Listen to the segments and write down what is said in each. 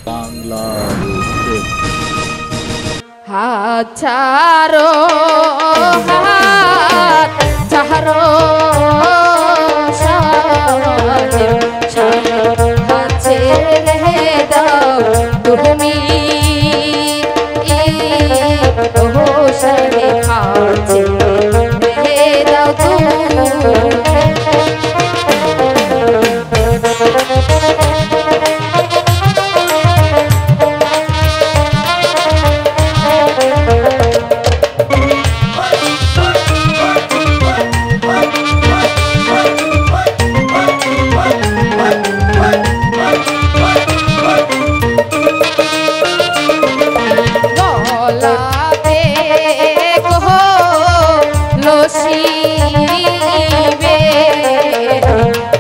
বাংলাদেশ। হাত ছাড়ো, হাত ছাড়ো, হাত ছেড়ে দাও তুমি, সারে হাত ছেড়ে দাও তুমি।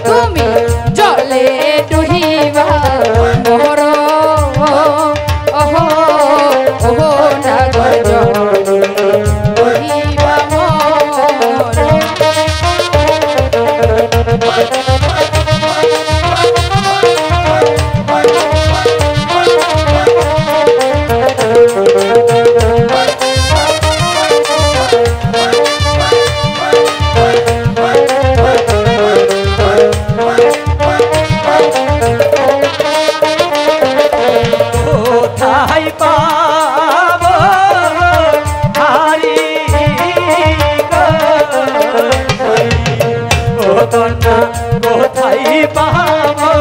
তুমি জলে ডুহিবা মোর, ওহো ওহো নাগর জলে ডুহিবা মোর। কোথায় পাবো দড়ি, কোথায় পাবো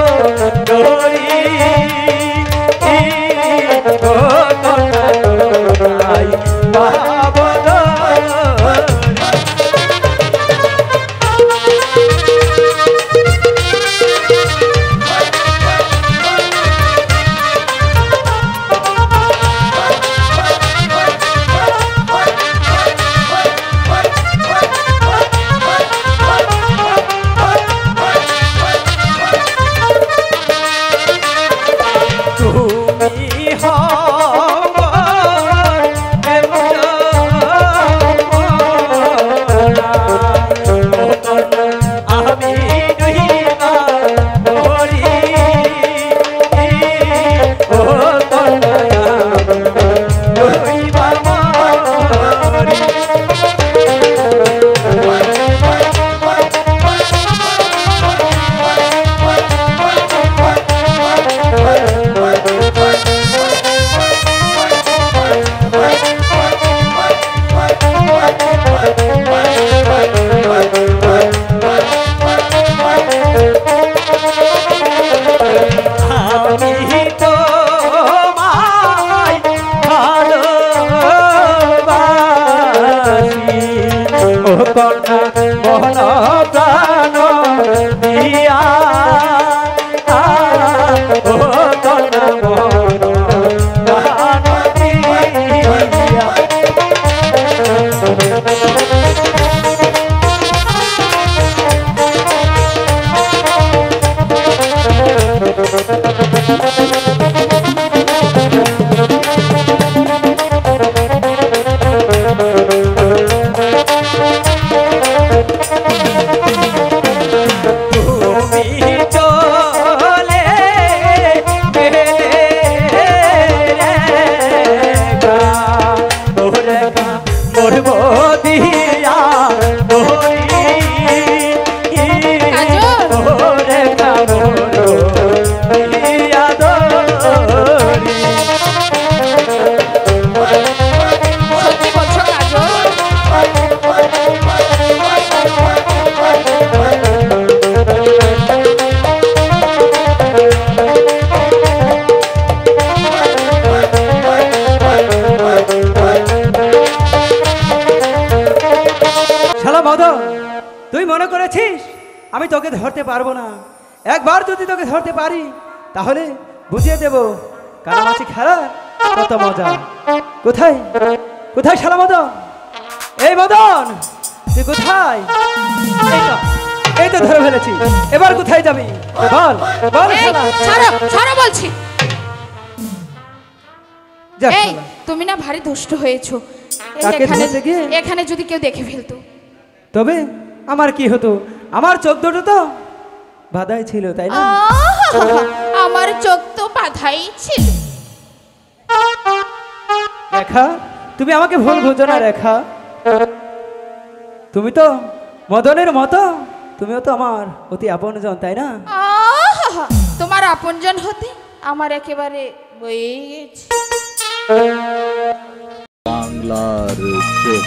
কন্যা মহন প্রাণ দিয়া, ও কন্যা মহন প্রাণ দিয়া। তুই মনে করেছিস আমি তোকে ধরতে পারবো না? একবার যদি তোকে ধরতে পারি তাহলে বুঝিয়ে দেব কানামাছি খেলা কত মজা। কোথায় কোথায় শালা মদন? এই মদন তুই কোথায়? এই তো ধরে ফেলেছি, এবার কোথায় যাবি বল বল। ছাড়ো ছাড়ো বলছি। এই তুমি না ভারী দুষ্ট হয়েছো, এখানে যদি কেউ দেখে ফেলতো তবে আমার কি হতো? আমার চোখ দুটো তো বাধাই ছিল, তাই না? আমার চোখ তো তো বাধাই ছিল। রেখা, তুমি আমাকে ভুল বুঝো না রেখা। তুমি তো মদনের মতো, তুমিও তো আমার অতি আপনজন, তাই না? আহা, তোমার আপনজন হতে আমার একেবারে বয়ে গেছে। বাংলার চোখ।